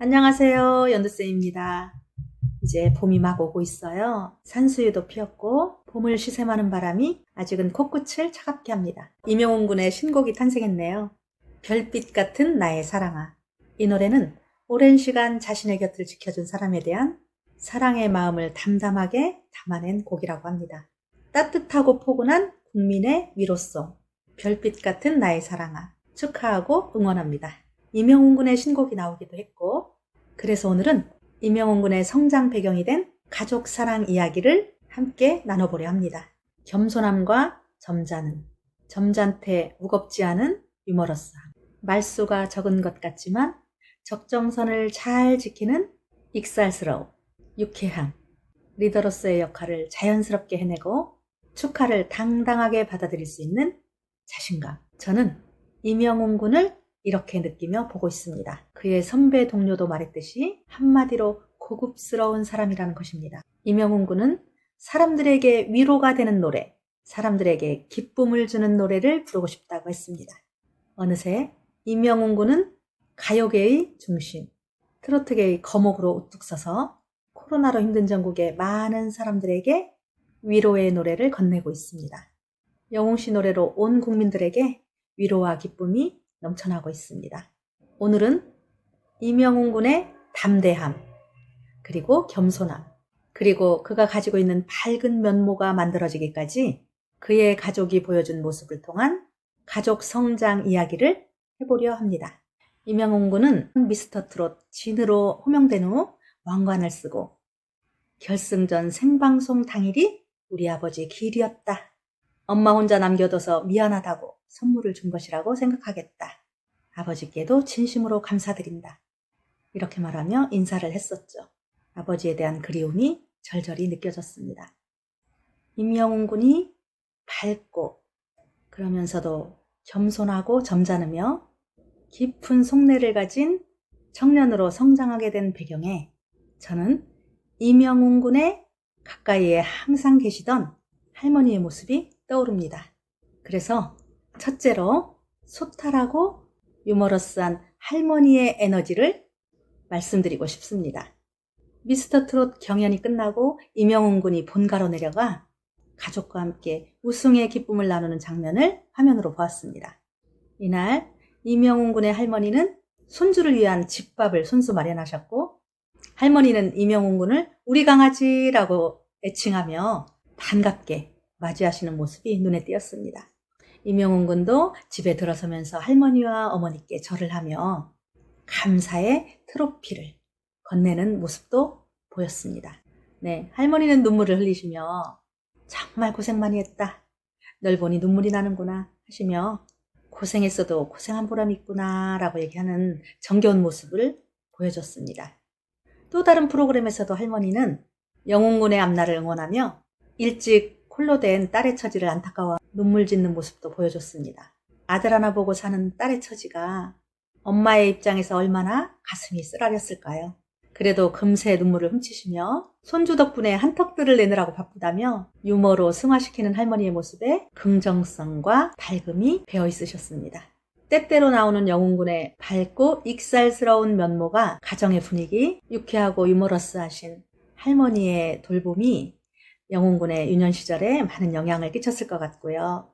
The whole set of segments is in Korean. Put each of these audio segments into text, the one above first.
안녕하세요. 연두쌤입니다. 이제 봄이 막 오고 있어요. 산수유도 피었고 봄을 시샘하는 바람이 아직은 코끝을 차갑게 합니다. 임영웅 군의 신곡이 탄생했네요. 별빛 같은 나의 사랑아. 이 노래는 오랜 시간 자신의 곁을 지켜준 사람에 대한 사랑의 마음을 담담하게 담아낸 곡이라고 합니다. 따뜻하고 포근한 국민의 위로송. 별빛 같은 나의 사랑아. 축하하고 응원합니다. 임영웅 군의 신곡이 나오기도 했고, 그래서 오늘은 임영웅 군의 성장 배경이 된 가족 사랑 이야기를 함께 나눠보려 합니다. 겸손함과 점잖음, 점잖되 무겁지 않은 유머러스함, 말수가 적은 것 같지만 적정선을 잘 지키는 익살스러움, 유쾌함, 리더로서의 역할을 자연스럽게 해내고 축하를 당당하게 받아들일 수 있는 자신감. 저는 임영웅 군을 이렇게 느끼며 보고 있습니다. 그의 선배 동료도 말했듯이 한마디로 고급스러운 사람이라는 것입니다. 임영웅 군은 사람들에게 위로가 되는 노래, 사람들에게 기쁨을 주는 노래를 부르고 싶다고 했습니다. 어느새 임영웅 군은 가요계의 중심, 트로트계의 거목으로 우뚝 서서 코로나로 힘든 전국의 많은 사람들에게 위로의 노래를 건네고 있습니다. 영웅 씨 노래로 온 국민들에게 위로와 기쁨이 넘쳐나고 있습니다. 오늘은 임영웅 군의 담대함, 그리고 겸손함, 그리고 그가 가지고 있는 밝은 면모가 만들어지기까지 그의 가족이 보여준 모습을 통한 가족 성장 이야기를 해보려 합니다. 임영웅 군은 미스터 트롯 진으로 호명된 후 왕관을 쓰고 결승전 생방송 당일이 우리 아버지 길이었다. 엄마 혼자 남겨둬서 미안하다고 선물을 준 것이라고 생각하겠다. 아버지께도 진심으로 감사드린다. 이렇게 말하며 인사를 했었죠. 아버지에 대한 그리움이 절절히 느껴졌습니다. 임영웅 군이 밝고 그러면서도 겸손하고 점잖으며 깊은 속내를 가진 청년으로 성장하게 된 배경에 저는 임영웅 군의 가까이에 항상 계시던 할머니의 모습이 떠오릅니다. 그래서 첫째로 소탈하고 유머러스한 할머니의 에너지를 말씀드리고 싶습니다. 미스터 트롯 경연이 끝나고 임영웅 군이 본가로 내려가 가족과 함께 우승의 기쁨을 나누는 장면을 화면으로 보았습니다. 이날 임영웅 군의 할머니는 손주를 위한 집밥을 손수 마련하셨고, 할머니는 임영웅 군을 우리 강아지라고 애칭하며 반갑게 맞이하시는 모습이 눈에 띄었습니다. 임영웅 군도 집에 들어서면서 할머니와 어머니께 절을 하며 감사의 트로피를 건네는 모습도 보였습니다. 네, 할머니는 눈물을 흘리시며 정말 고생 많이 했다. 널 보니 눈물이 나는구나 하시며 고생했어도 고생한 보람이 있구나 라고 얘기하는 정겨운 모습을 보여줬습니다. 또 다른 프로그램에서도 할머니는 영웅 군의 앞날을 응원하며 일찍 홀로 된 딸의 처지를 안타까워 눈물 짓는 모습도 보여줬습니다. 아들 하나 보고 사는 딸의 처지가 엄마의 입장에서 얼마나 가슴이 쓰라렸을까요? 그래도 금세 눈물을 훔치시며 손주 덕분에 한턱들을 내느라고 바쁘다며 유머로 승화시키는 할머니의 모습에 긍정성과 밝음이 배어 있으셨습니다. 때때로 나오는 영웅 군의 밝고 익살스러운 면모가 가정의 분위기, 유쾌하고 유머러스하신 할머니의 돌봄이 영웅 군의 유년 시절에 많은 영향을 끼쳤을 것 같고요.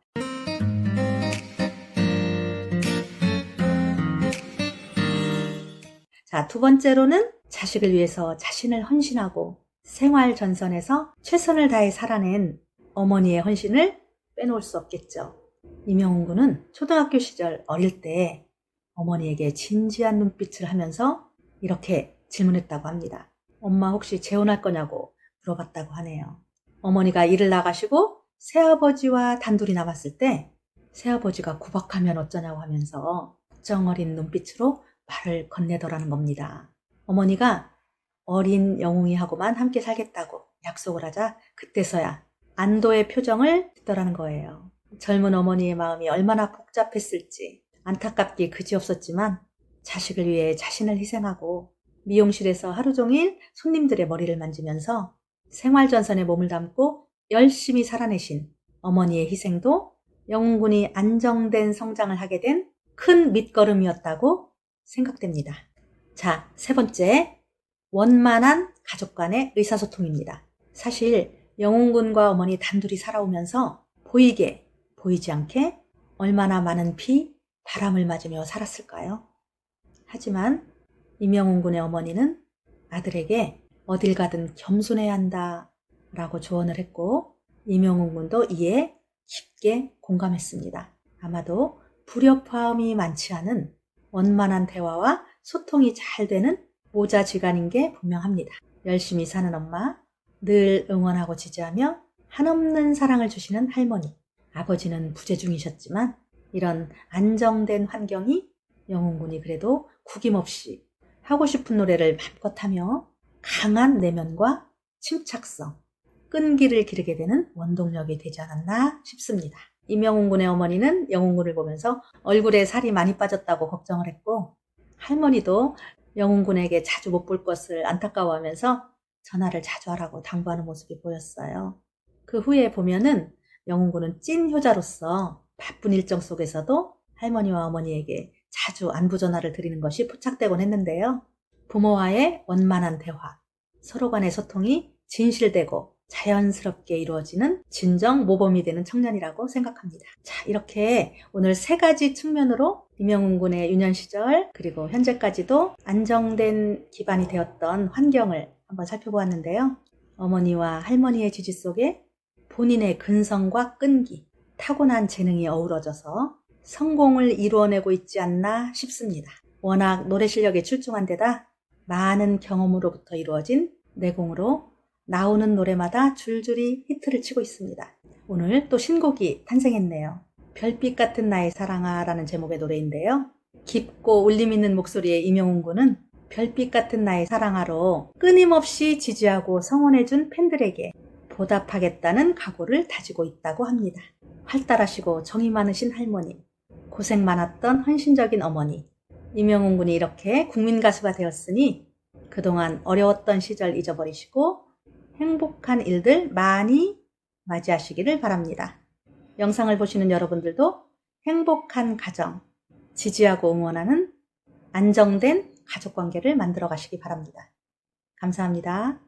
자, 두 번째로는 자식을 위해서 자신을 헌신하고 생활 전선에서 최선을 다해 살아낸 어머니의 헌신을 빼놓을 수 없겠죠. 임영웅 군은 초등학교 시절 어릴 때 어머니에게 진지한 눈빛을 하면서 이렇게 질문했다고 합니다. 엄마 혹시 재혼할 거냐고 물어봤다고 하네요. 어머니가 일을 나가시고 새아버지와 단둘이 남았을 때 새아버지가 구박하면 어쩌냐고 하면서 걱정 어린 눈빛으로 말을 건네더라는 겁니다. 어머니가 어린 영웅이하고만 함께 살겠다고 약속을 하자 그때서야 안도의 표정을 짓더라는 거예요. 젊은 어머니의 마음이 얼마나 복잡했을지 안타깝기 그지없었지만 자식을 위해 자신을 희생하고 미용실에서 하루 종일 손님들의 머리를 만지면서 생활전선에 몸을 담고 열심히 살아내신 어머니의 희생도 영웅 군이 안정된 성장을 하게 된 큰 밑거름이었다고 생각됩니다. 자, 세 번째, 원만한 가족 간의 의사소통입니다. 사실 영웅군과 어머니 단둘이 살아오면서 보이게 보이지 않게 얼마나 많은 비, 바람을 맞으며 살았을까요? 하지만 임영웅 군의 어머니는 아들에게 어딜 가든 겸손해야 한다 라고 조언을 했고, 임영웅 군도 이에 깊게 공감했습니다. 아마도 불협화음이 많지 않은 원만한 대화와 소통이 잘 되는 모자지간인 게 분명합니다. 열심히 사는 엄마, 늘 응원하고 지지하며 한없는 사랑을 주시는 할머니, 아버지는 부재 중이셨지만 이런 안정된 환경이 영웅군이 그래도 구김없이 하고 싶은 노래를 맘껏 하며 강한 내면과 침착성, 끈기를 기르게 되는 원동력이 되지 않았나 싶습니다. 임영웅 군의 어머니는 영웅 군을 보면서 얼굴에 살이 많이 빠졌다고 걱정을 했고, 할머니도 영웅 군에게 자주 못 볼 것을 안타까워하면서 전화를 자주 하라고 당부하는 모습이 보였어요. 그 후에 보면은 영웅 군은 찐 효자로서 바쁜 일정 속에서도 할머니와 어머니에게 자주 안부 전화를 드리는 것이 포착되곤 했는데요. 부모와의 원만한 대화, 서로 간의 소통이 진실되고 자연스럽게 이루어지는 진정 모범이 되는 청년이라고 생각합니다. 자, 이렇게 오늘 세 가지 측면으로 임영웅 군의 유년 시절 그리고 현재까지도 안정된 기반이 되었던 환경을 한번 살펴보았는데요. 어머니와 할머니의 지지 속에 본인의 근성과 끈기, 타고난 재능이 어우러져서 성공을 이루어내고 있지 않나 싶습니다. 워낙 노래 실력이 출중한 데다 많은 경험으로부터 이루어진 내공으로 나오는 노래마다 줄줄이 히트를 치고 있습니다. 오늘 또 신곡이 탄생했네요. 별빛 같은 나의 사랑아 라는 제목의 노래인데요. 깊고 울림 있는 목소리의 임영웅 군은 별빛 같은 나의 사랑아로 끊임없이 지지하고 성원해준 팬들에게 보답하겠다는 각오를 다지고 있다고 합니다. 활달하시고 정이 많으신 할머니, 고생 많았던 헌신적인 어머니, 임영웅 군이 이렇게 국민 가수가 되었으니 그동안 어려웠던 시절 잊어버리시고 행복한 일들 많이 맞이하시기를 바랍니다. 영상을 보시는 여러분들도 행복한 가정, 지지하고 응원하는 안정된 가족관계를 만들어 가시기 바랍니다. 감사합니다.